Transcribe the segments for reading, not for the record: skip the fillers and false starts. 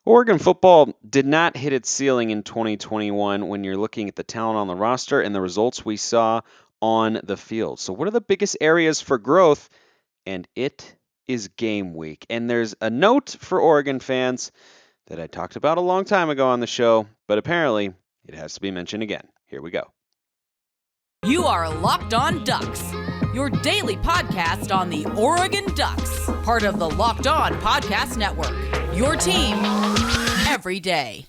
Oregon football did not hit its ceiling in 2021 when you're looking at the talent on the roster and the results we saw on the field. So, what are the biggest areas for growth? And it is game week. And there's a note for Oregon fans that I talked about a long time ago on the show, but apparently it has to be mentioned again. Here we go. You are Locked On Ducks, your daily podcast on the Oregon Ducks, part of the Locked On Podcast Network. Your team every day.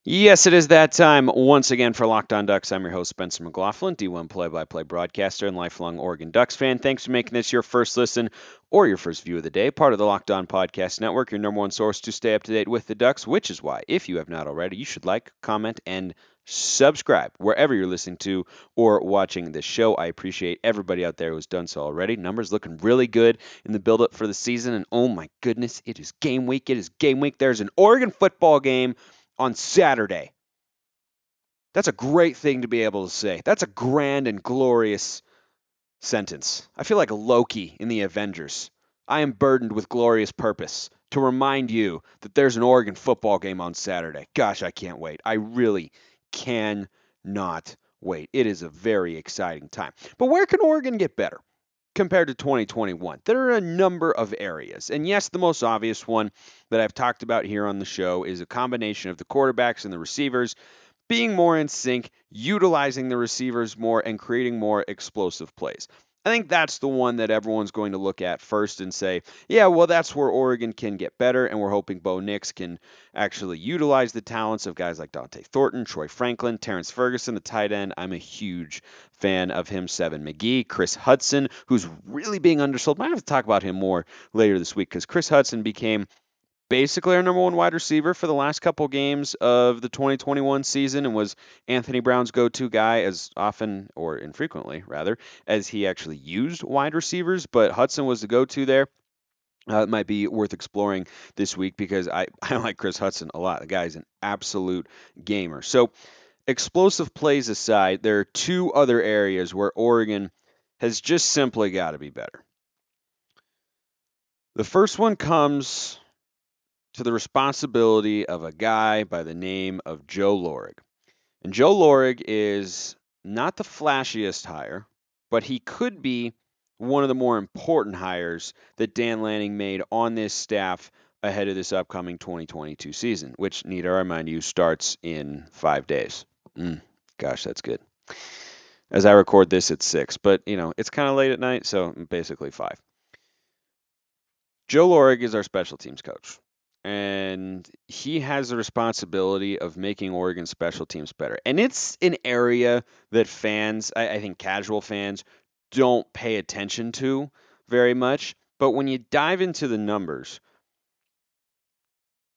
Yes, it is that time once again for Locked On Ducks. I'm your host, Spencer McLaughlin, D1 play-by-play broadcaster and lifelong Oregon Ducks fan. Thanks for making this your first listen or your first view of the day, part of the Locked On Podcast Network, your number one source to stay up to date with the Ducks, which is why, if you have not already, you should like, comment, and subscribe wherever you're listening to or watching this show. I appreciate everybody out there who's done so already. Numbers looking really good in the build-up for the season, and oh my goodness, it is game week. It is game week. There's an Oregon football game on Saturday. That's a great thing to be able to say. That's a grand and glorious sentence. I feel like Loki in the Avengers. I am burdened with glorious purpose to remind you that there's an Oregon football game on Saturday. Gosh, I can't wait. I really cannot wait. It is a very exciting time. But where can Oregon get better compared to 2021? There are a number of areas. And yes, the most obvious one that I've talked about here on the show is a combination of the quarterbacks and the receivers being more in sync, utilizing the receivers more, and creating more explosive plays. I think that's the one that everyone's going to look at first and say, yeah, well, that's where Oregon can get better, and we're hoping Bo Nix can actually utilize the talents of guys like Dante Thornton, Troy Franklin, Terrence Ferguson, the tight end. I'm a huge fan of him. Seven McGee, Chris Hudson, who's really being undersold. Might have to talk about him more later this week because Chris Hudson became basically our number one wide receiver for the last couple games of the 2021 season and was Anthony Brown's go-to guy as often, or infrequently rather, as he actually used wide receivers. But Hudson was the go-to there. It might be worth exploring this week because I like Chris Hudson a lot. The guy's an absolute gamer. So explosive plays aside, there are two other areas where Oregon has just simply got to be better. The first one comes to the responsibility of a guy by the name of Joe Lorig. And Joe Lorig is not the flashiest hire, but he could be one of the more important hires that Dan Lanning made on this staff ahead of this upcoming 2022 season, which, need I remind you, starts in 5 days. Gosh, that's good. As I record this, it's 6, but, it's kind of late at night, so basically 5. Joe Lorig is our special teams coach. And he has the responsibility of making Oregon special teams better. And it's an area that fans, I think casual fans, don't pay attention to very much. But when you dive into the numbers,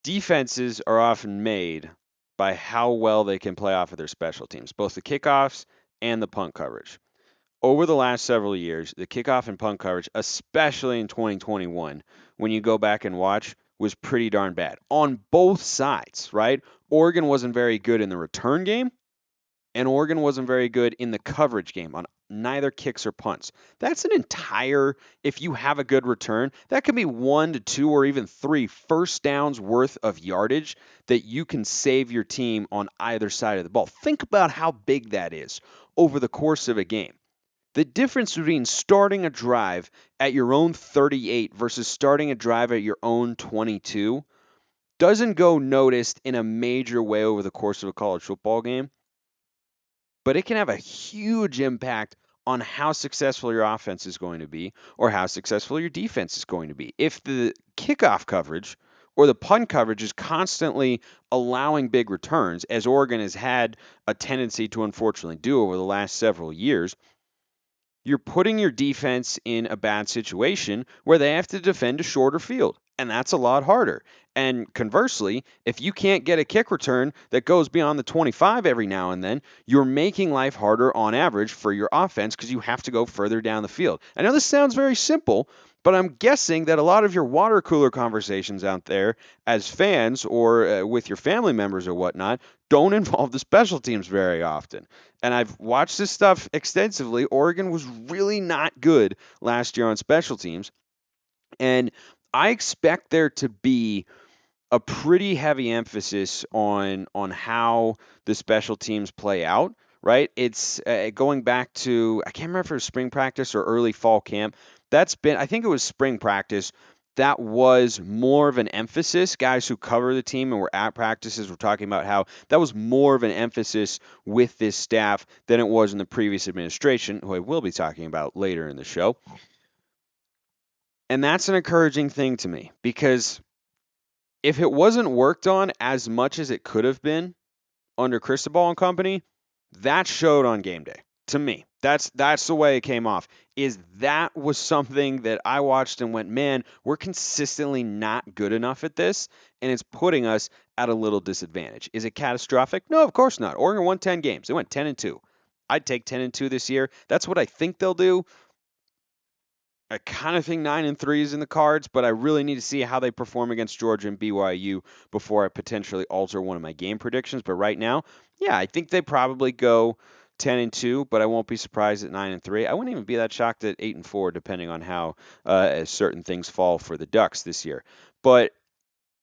defenses are often made by how well they can play off of their special teams, both the kickoffs and the punt coverage. Over the last several years, the kickoff and punt coverage, especially in 2021, when you go back and watch, was pretty darn bad on both sides, right? Oregon wasn't very good in the return game, and Oregon wasn't very good in the coverage game on neither kicks or punts. That's an entire, if you have a good return, that can be 1 to 2 or even 3 first downs worth of yardage that you can save your team on either side of the ball. Think about how big that is over the course of a game. The difference between starting a drive at your own 38 versus starting a drive at your own 22 doesn't go noticed in a major way over the course of a college football game, but it can have a huge impact on how successful your offense is going to be or how successful your defense is going to be. If the kickoff coverage or the punt coverage is constantly allowing big returns, as Oregon has had a tendency to unfortunately do over the last several years, you're putting your defense in a bad situation where they have to defend a shorter field. And that's a lot harder. And conversely, if you can't get a kick return that goes beyond the 25 every now and then, you're making life harder on average for your offense because you have to go further down the field. I know this sounds very simple, but I'm guessing that a lot of your water cooler conversations out there as fans or with your family members or whatnot don't involve the special teams very often. And I've watched this stuff extensively. Oregon was really not good last year on special teams. And I expect there to be a pretty heavy emphasis on how the special teams play out, right? It's going back to I can't remember if it was spring practice or early fall camp. That's been I think it was spring practice. That was more of an emphasis. Guys who cover the team and were at practices were talking about how that was more of an emphasis with this staff than it was in the previous administration, who I will be talking about later in the show. And that's an encouraging thing to me because if it wasn't worked on as much as it could have been under Cristobal and company, that showed on game day. To me, that's the way it came off. Is that was something that I watched and went, man, we're consistently not good enough at this, and it's putting us at a little disadvantage. Is it catastrophic? No, of course not. Oregon won 10 games. They went 10-2. I'd take 10-2 this year. That's what I think they'll do. I kind of think 9-3 is in the cards, but I really need to see how they perform against Georgia and BYU before I potentially alter one of my game predictions. But right now, yeah, I think they probably go 10-2, but I won't be surprised at 9-3. I wouldn't even be that shocked at 8-4, depending on how certain things fall for the Ducks this year. But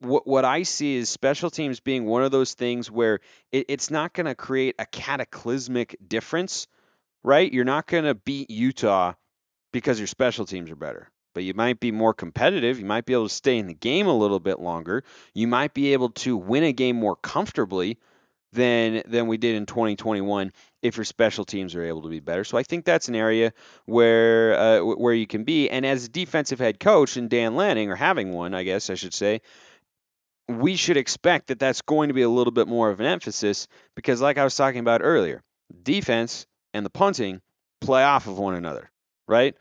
what I see is special teams being one of those things where it's not going to create a cataclysmic difference, right? You're not going to beat Utah because your special teams are better. But you might be more competitive. You might be able to stay in the game a little bit longer. You might be able to win a game more comfortably than we did in 2021 if your special teams are able to be better. So I think that's an area where you can be. And as a defensive head coach and Dan Lanning, or having one, I guess I should say, we should expect that that's going to be a little bit more of an emphasis because, like I was talking about earlier, defense and the punting play off of one another, right?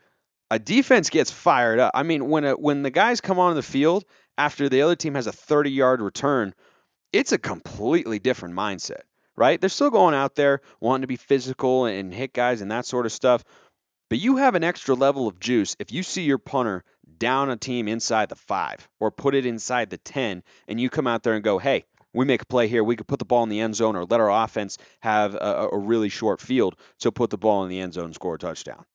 A defense gets fired up. I mean, when the guys come on the field after the other team has a 30-yard return, it's a completely different mindset, right? They're still going out there wanting to be physical and hit guys and that sort of stuff, but you have an extra level of juice if you see your punter down a team inside the 5 or put it inside the 10 and you come out there and go, "Hey, we make a play here. We could put the ball in the end zone or let our offense have a really short field to put the ball in the end zone and score a touchdown."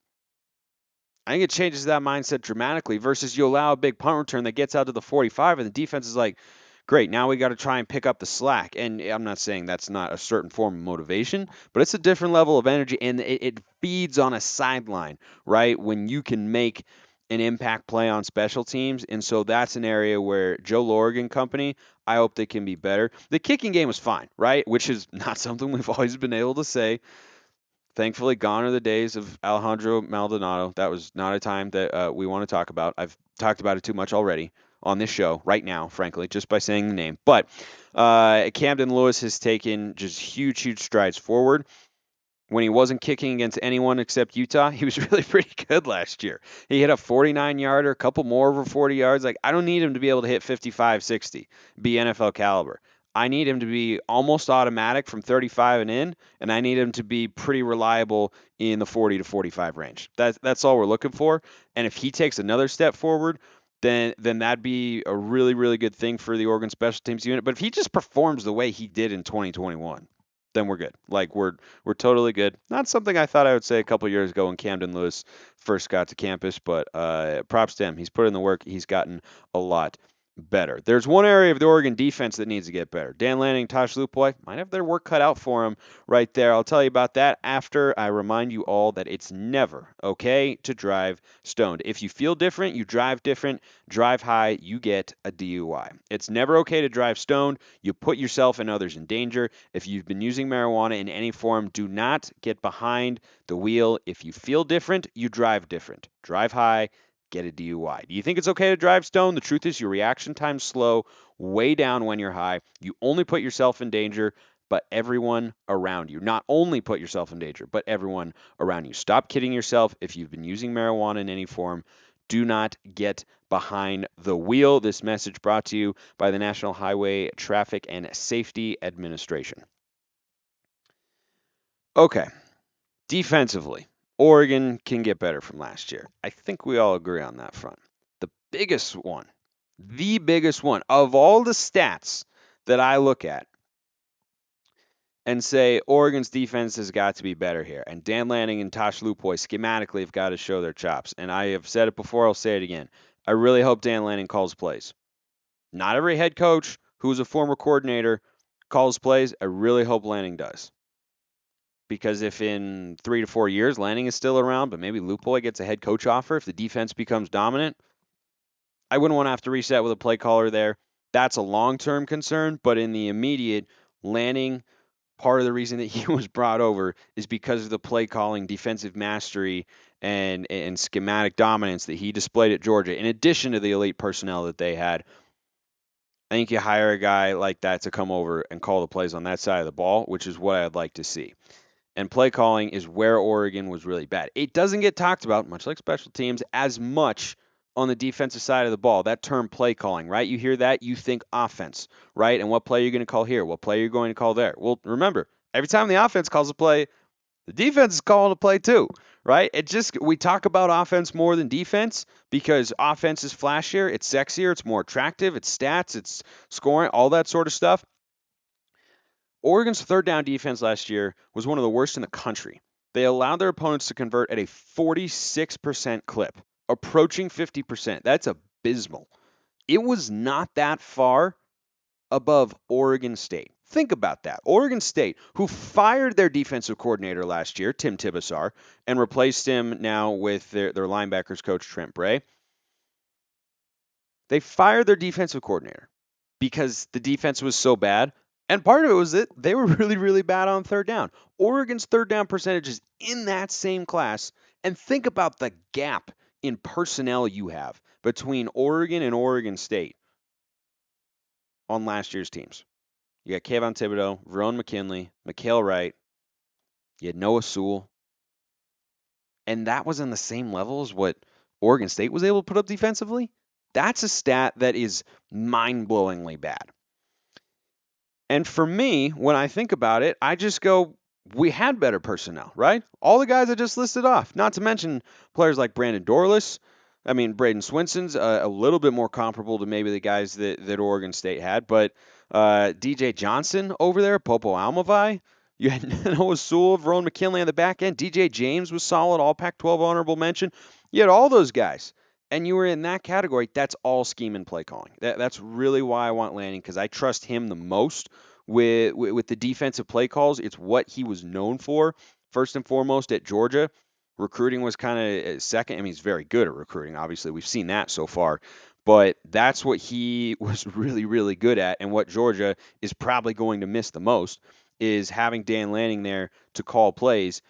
I think it changes that mindset dramatically versus you allow a big punt return that gets out to the 45 and the defense is like, great, now we got to try and pick up the slack. And I'm not saying that's not a certain form of motivation, but it's a different level of energy and it feeds on a sideline, right? When you can make an impact play on special teams. And so that's an area where Joe Lorigan company, I hope they can be better. The kicking game was fine, right? Which is not something we've always been able to say. Thankfully, gone are the days of Alejandro Maldonado. That was not a time that we want to talk about. I've talked about it too much already on this show right now, frankly, just by saying the name. But Camden Lewis has taken just huge, huge strides forward. When he wasn't kicking against anyone except Utah, he was really pretty good last year. He hit a 49-yarder, a couple more over 40 yards. Like, I don't need him to be able to hit 55, 60, be NFL caliber. I need him to be almost automatic from 35 and in, and I need him to be pretty reliable in the 40 to 45 range. That's all we're looking for. And if he takes another step forward, then that'd be a really, really good thing for the Oregon special teams unit. But if he just performs the way he did in 2021, then we're good. Like we're totally good. Not something I thought I would say a couple years ago when Camden Lewis first got to campus, but props to him. He's put in the work. He's gotten a lot better. There's one area of the Oregon defense that needs to get better. Dan Lanning, Tosh Lupoi might have their work cut out for them right there. I'll tell you about that after I remind you all that it's never okay to drive stoned. If you feel different, you drive different. Drive high, you get a DUI. It's never okay to drive stoned. You put yourself and others in danger. If you've been using marijuana in any form, do not get behind the wheel. If you feel different, you drive different. Drive high, get a DUI. Do you think it's okay to drive stoned? The truth is your reaction time's slow, way down when you're high. You only put yourself in danger, but everyone around you. Not only put yourself in danger, but everyone around you. Stop kidding yourself. If you've been using marijuana in any form, do not get behind the wheel. This message brought to you by the National Highway Traffic and Safety Administration. Okay, defensively, Oregon can get better from last year. I think we all agree on that front. The biggest one of all the stats that I look at and say Oregon's defense has got to be better here. And Dan Lanning and Tosh Lupoi schematically have got to show their chops. And I have said it before, I'll say it again. I really hope Dan Lanning calls plays. Not every head coach who's a former coordinator calls plays. I really hope Lanning does. Because if in 3 to 4 years Lanning is still around, but maybe Lupoi gets a head coach offer, if the defense becomes dominant, I wouldn't want to have to reset with a play caller there. That's a long-term concern, but in the immediate, Lanning, part of the reason that he was brought over is because of the play calling, defensive mastery, and schematic dominance that he displayed at Georgia, in addition to the elite personnel that they had. I think you hire a guy like that to come over and call the plays on that side of the ball, which is what I'd like to see. And play calling is where Oregon was really bad. It doesn't get talked about, much like special teams, as much on the defensive side of the ball. That term play calling, right? You hear that, you think offense, right? And what play are you going to call here? What play are you going to call there? Well, remember, every time the offense calls a play, the defense is calling a play too, right? We talk about offense more than defense because offense is flashier, it's sexier, it's more attractive, it's stats, it's scoring, all that sort of stuff. Oregon's third down defense last year was one of the worst in the country. They allowed their opponents to convert at a 46% clip, approaching 50%. That's abysmal. It was not that far above Oregon State. Think about that. Oregon State, who fired their defensive coordinator last year, Tim Tebow, and replaced him now with their linebackers coach, Trent Bray. They fired their defensive coordinator because the defense was so bad. And part of it was that they were really, really bad on third down. Oregon's third down percentage is in that same class. And think about the gap in personnel you have between Oregon and Oregon State on last year's teams. You got Kayvon Thibodeaux, Verone McKinley, Mikael Wright. You had Noah Sewell. And that was on the same level as what Oregon State was able to put up defensively. That's a stat that is mind-blowingly bad. And for me, when I think about it, I just go, we had better personnel, right? All the guys I just listed off, not to mention players like Brandon Dorlus. I mean, Braden Swinson's a little bit more comparable to maybe the guys that Oregon State had, but DJ Johnson over there, Popo Almavai. You had Noah Sewell, Verone McKinley on the back end. DJ James was solid, all Pac-12 honorable mention. You had all those guys, and you were in that category. That's all scheme and play calling. That's really why I want Lanning, because I trust him the most with the defensive play calls. It's what he was known for, first and foremost at Georgia. Recruiting was kind of second. I mean, he's very good at recruiting. Obviously, we've seen that so far. But that's what he was really, really good at, and what Georgia is probably going to miss the most is having Dan Lanning there to call plays.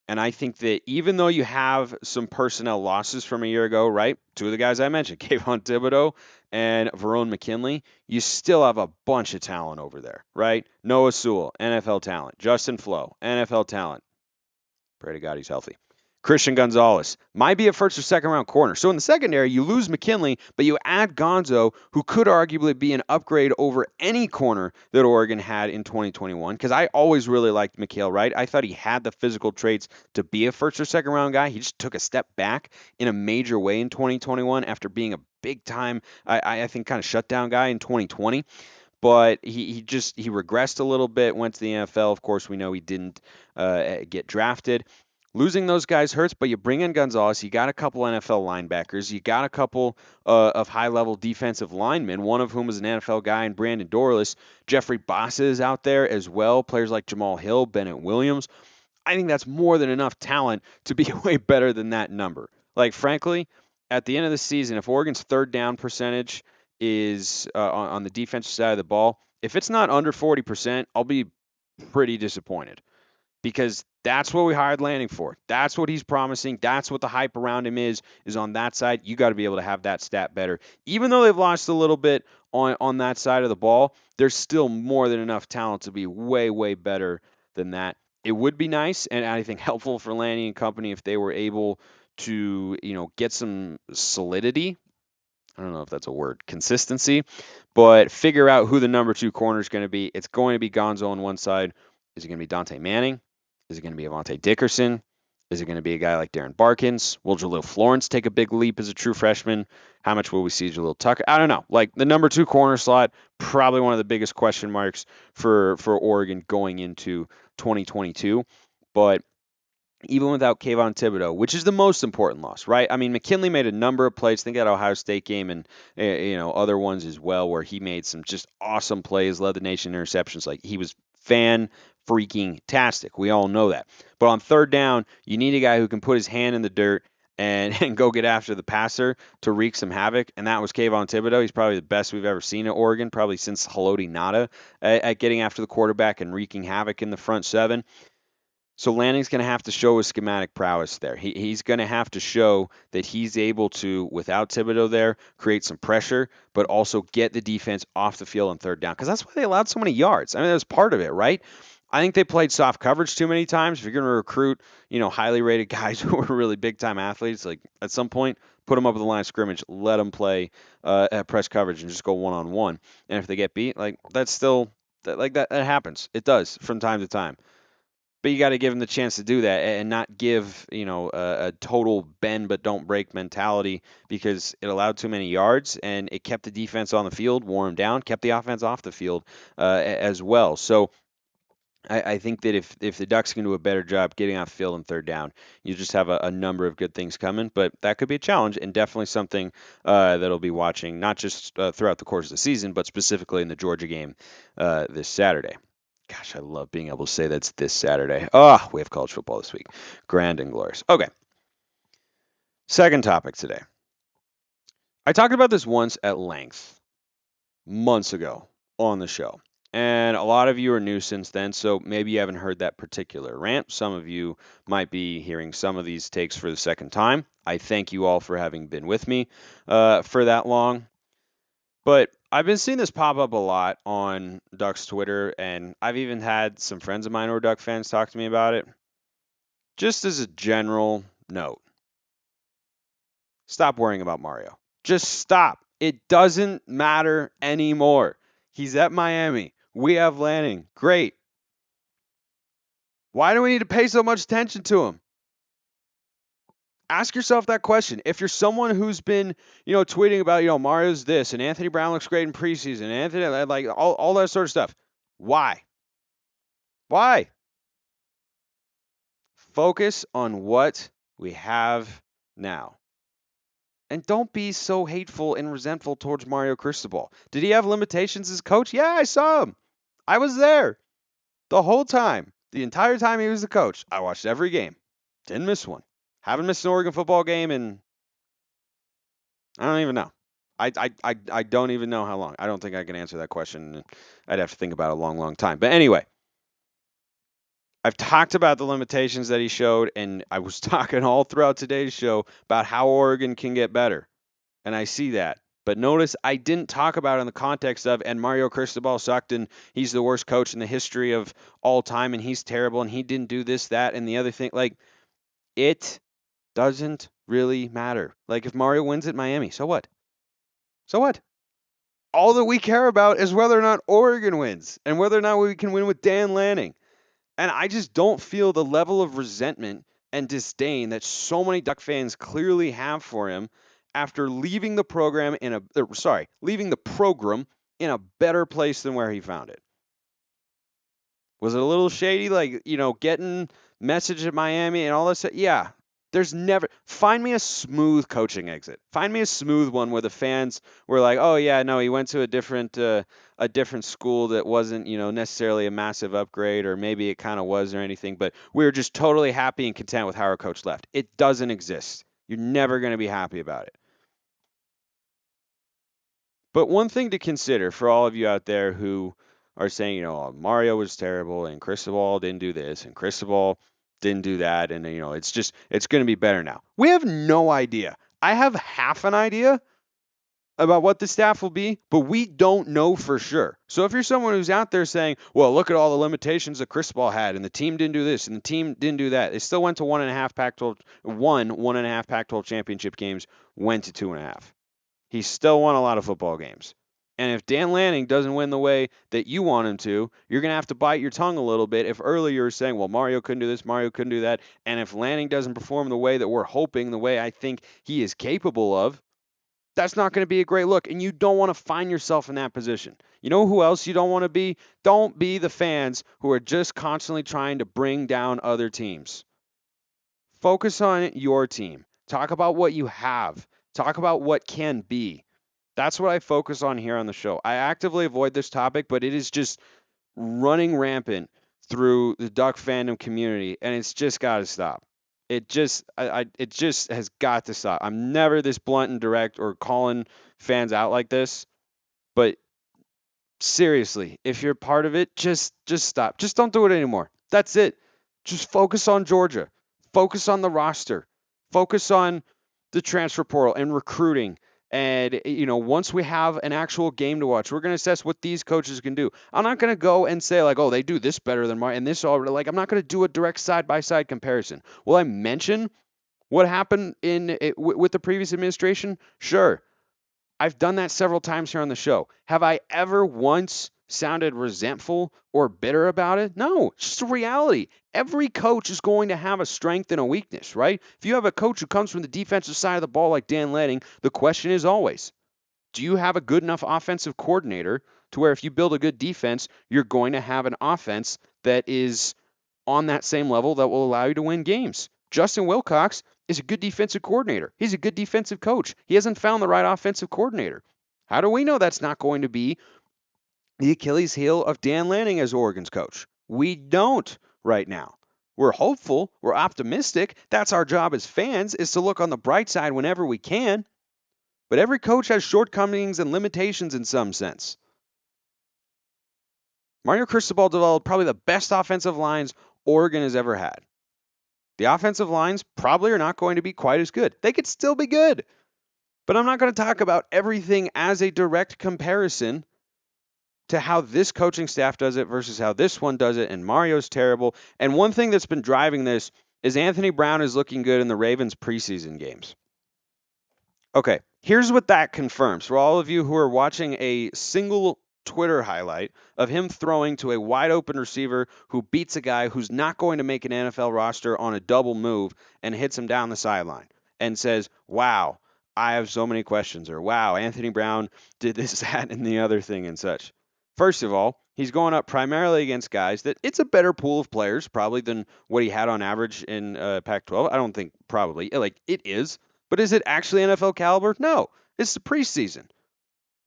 And I think that even though you have some personnel losses from a year ago, right? Two of the guys I mentioned, Kayvon Thibodeaux and Verone McKinley, you still have a bunch of talent over there, right? Noah Sewell, NFL talent. Justin Flo, NFL talent. Pray to God he's healthy. Christian Gonzalez might be a first or second round corner. So in the secondary, you lose McKinley, but you add Gonzo, who could arguably be an upgrade over any corner that Oregon had in 2021. Because I always really liked Mikael Wright. I thought he had the physical traits to be a first or second round guy. He just took a step back in a major way in 2021 after being a big time, I think, kind of shutdown guy in 2020. But he regressed a little bit, went to the NFL. Of course, we know he didn't get drafted. Losing those guys hurts, but you bring in Gonzalez. You got a couple NFL linebackers. You got a couple of high-level defensive linemen, one of whom is an NFL guy, and Brandon Dorlus. Jeffrey Bossa is out there as well. Players like Jamal Hill, Bennett Williams. I think that's more than enough talent to be way better than that number. Like, frankly, at the end of the season, if Oregon's third down percentage is on the defensive side of the ball, if it's not under 40%, I'll be pretty disappointed, because that's what we hired Lanning for. That's what he's promising. That's what the hype around him is on that side. You got to be able to have that stat better. Even though they've lost a little bit on that side of the ball, there's still more than enough talent to be way, way better than that. It would be nice, and I think helpful for Lanning and company if they were able to, get some solidity. I don't know if that's a word, consistency, but figure out who the number two corner is going to be. It's going to be Gonzo on one side. Is it going to be Dante Manning? Is it going to be Avante Dickerson? Is it going to be a guy like Darren Barkins? Will Jaleel Florence take a big leap as a true freshman? How much will we see Jaleel Tucker? I don't know. Like the number two corner slot, probably one of the biggest question marks for Oregon going into 2022. But even without Kayvon Thibodeaux, which is the most important loss, right? I mean, McKinley made a number of plays. I think that Ohio State game and other ones as well, where he made some just awesome plays, led the nation in interceptions. Like he was fan freaking tastic. We all know that. But on third down, you need a guy who can put his hand in the dirt and go get after the passer to wreak some havoc. And that was Kayvon Thibodeaux. He's probably the best we've ever seen at Oregon, probably since Haloti Nada at getting after the quarterback and wreaking havoc in the front seven. So Lanning's going to have to show his schematic prowess there. He's going to have to show that he's able to, without Thibodeaux there, create some pressure, but also get the defense off the field on third down. Because that's why they allowed so many yards. I mean, that was part of it, right? I think they played soft coverage too many times. If you're going to recruit, highly rated guys who are really big time athletes, like at some point, put them up at the line of scrimmage, let them play at press coverage, and just go one on one. And if they get beat, like that's still that happens. It does from time to time. But you got to give him the chance to do that and not give, a total bend but don't break mentality because it allowed too many yards and it kept the defense on the field, wore him down, kept the offense off the field as well. So I think that if the Ducks can do a better job getting off the field on third down, you just have a number of good things coming. But that could be a challenge and definitely something that'll be watching, not just throughout the course of the season, but specifically in the Georgia game this Saturday. Gosh, I love being able to say that's this Saturday. Oh, we have college football this week. Grand and glorious. Okay. Second topic today. I talked about this once at length months ago on the show. And a lot of you are new since then, so maybe you haven't heard that particular rant. Some of you might be hearing some of these takes for the second time. I thank you all for having been with me for that long. But I've been seeing this pop up a lot on Ducks Twitter, and I've even had some friends of mine who are Duck fans talk to me about it. Just as a general note, stop worrying about Mario. Just stop. It doesn't matter anymore. He's at Miami. We have Lanning. Great. Why do we need to pay so much attention to him? Ask yourself that question. If you're someone who's been, tweeting about, Mario's this and Anthony Brown looks great in preseason, Anthony, like all that sort of stuff, why? Why? Focus on what we have now. And don't be so hateful and resentful towards Mario Cristobal. Did he have limitations as coach? Yeah, I saw him. I was there the whole time. The entire time he was the coach. I watched every game. Didn't miss one. Haven't missed an Oregon football game in, I don't even know. I don't even know how long. I don't think I can answer that question. I'd have to think about it a long, long time. But anyway, I've talked about the limitations that he showed, and I was talking all throughout today's show about how Oregon can get better. And I see that. But notice I didn't talk about it in the context of, and Mario Cristobal sucked, and he's the worst coach in the history of all time, and he's terrible, and he didn't do this, that, and the other thing. Like, it doesn't really matter. Like, if Mario wins at Miami, so what? So what? All that we care about is whether or not Oregon wins and whether or not we can win with Dan Lanning. And I just don't feel the level of resentment and disdain that so many Duck fans clearly have for him after leaving the program leaving the program in a better place than where he found it. Was it a little shady, like, getting message at Miami and all that stuff? Yeah. There's never find me a smooth coaching exit. Find me a smooth one where the fans were like, "Oh yeah, no, he went to a different school that wasn't, necessarily a massive upgrade, or maybe it kind of was or anything, but we were just totally happy and content with how our coach left." It doesn't exist. You're never going to be happy about it. But one thing to consider for all of you out there who are saying, "Oh, Mario was terrible and Cristobal didn't do this and Cristobal didn't do that, and it's going to be better now." We have no idea. I have half an idea, about what the staff will be, but we don't know for sure. So if you're someone who's out there saying, well, look at all the limitations that Cristobal had, and the team didn't do this, and the team didn't do that, they still went to one and a half Pac-12 championship games, went to two and a half. He still won a lot of football games. And if Dan Lanning doesn't win the way that you want him to, you're going to have to bite your tongue a little bit. If earlier you're saying, well, Mario couldn't do this, Mario couldn't do that, and if Lanning doesn't perform the way that we're hoping, the way I think he is capable of, that's not going to be a great look. And you don't want to find yourself in that position. You know who else you don't want to be? Don't be the fans who are just constantly trying to bring down other teams. Focus on your team. Talk about what you have. Talk about what can be. That's what I focus on here on the show. I actively avoid this topic, but it is just running rampant through the Duck fandom community, and it's just got to stop. It just has got to stop. I'm never this blunt and direct or calling fans out like this, but seriously, if you're part of it, just stop. Just don't do it anymore. That's it. Just focus on Georgia. Focus on the roster. Focus on the transfer portal and recruiting. And once we have an actual game to watch, we're going to assess what these coaches can do. I'm not going to go and say like, oh, they do this better than Mark, and this all like. I'm not going to do a direct side by side comparison. Will I mention what happened with the previous administration? Sure. I've done that several times here on the show. Have I ever once sounded resentful or bitter about it? No, it's just a reality. Every coach is going to have a strength and a weakness, right? If you have a coach who comes from the defensive side of the ball like Dan Lanning, the question is always, do you have a good enough offensive coordinator to where if you build a good defense, you're going to have an offense that is on that same level that will allow you to win games? Justin Wilcox is a good defensive coordinator. He's a good defensive coach. He hasn't found the right offensive coordinator. How do we know that's not going to be the Achilles heel of Dan Lanning as Oregon's coach? We don't right now. We're hopeful, we're optimistic. That's our job as fans, is to look on the bright side whenever we can. But every coach has shortcomings and limitations in some sense. Mario Cristobal developed probably the best offensive lines Oregon has ever had. The offensive lines probably are not going to be quite as good. They could still be good. But I'm not going to talk about everything as a direct comparison to how this coaching staff does it versus how this one does it, and Mario's terrible. And one thing that's been driving this is Anthony Brown is looking good in the Ravens preseason games. Okay, here's what that confirms. For all of you who are watching a single Twitter highlight of him throwing to a wide open receiver who beats a guy who's not going to make an NFL roster on a double move and hits him down the sideline and says, wow, I have so many questions, or wow, Anthony Brown did this, that, and the other thing and such. First of all, he's going up primarily against guys that it's a better pool of players probably than what he had on average in Pac-12. I don't think probably, like it is. But is it actually NFL caliber? No, it's the preseason.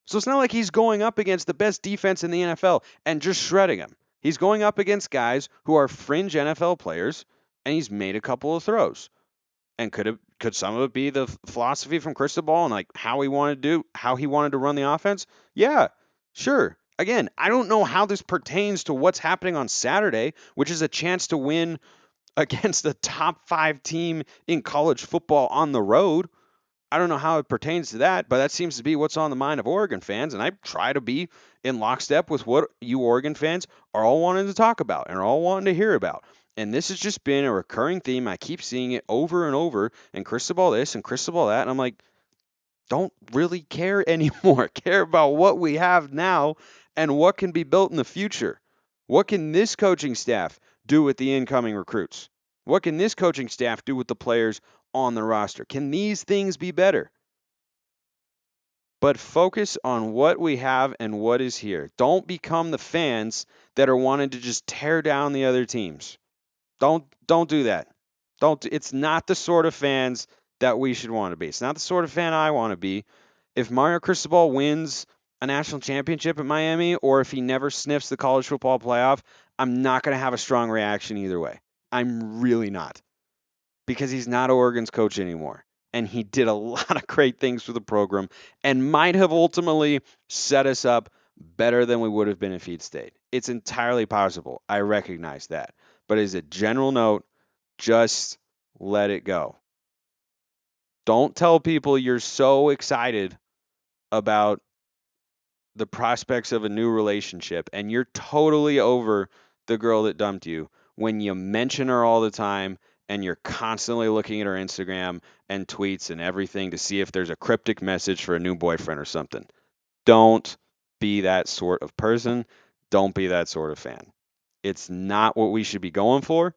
So it's not like he's going up against the best defense in the NFL and just shredding them. He's going up against guys who are fringe NFL players, and he's made a couple of throws. And could some of it be the philosophy from Cristobal and like how he wanted to run the offense? Yeah, sure. Again, I don't know how this pertains to what's happening on Saturday, which is a chance to win against the top 5 team in college football on the road. I don't know how it pertains to that, but that seems to be what's on the mind of Oregon fans, and I try to be in lockstep with what you Oregon fans are all wanting to talk about and are all wanting to hear about. And this has just been a recurring theme. I keep seeing it over and over, and Cristobal this and Cristobal that, and I'm like, don't really care anymore. Care about what we have now and what can be built in the future. What can this coaching staff do with the incoming recruits? What can this coaching staff do with the players on the roster? Can these things be better? But focus on what we have and what is here. Don't become the fans that are wanting to just tear down the other teams. Don't do that. Don't. It's not the sort of fans that we should want to be. It's not the sort of fan I want to be. If Mario Cristobal wins a national championship at Miami, or if he never sniffs the college football playoff, I'm not going to have a strong reaction either way. I'm really not, because he's not Oregon's coach anymore. And he did a lot of great things for the program and might have ultimately set us up better than we would have been if he'd stayed. It's entirely possible. I recognize that. But as a general note, just let it go. Don't tell people you're so excited about the prospects of a new relationship and you're totally over the girl that dumped you when you mention her all the time and you're constantly looking at her Instagram and tweets and everything to see if there's a cryptic message for a new boyfriend or something. Don't be that sort of person. Don't be that sort of fan. It's not what we should be going for.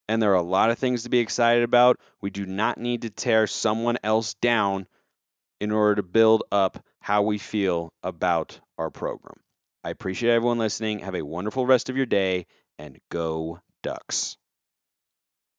And there are a lot of things to be excited about. We do not need to tear someone else down in order to build up how we feel about our program. I appreciate everyone listening. Have a wonderful rest of your day and go Ducks.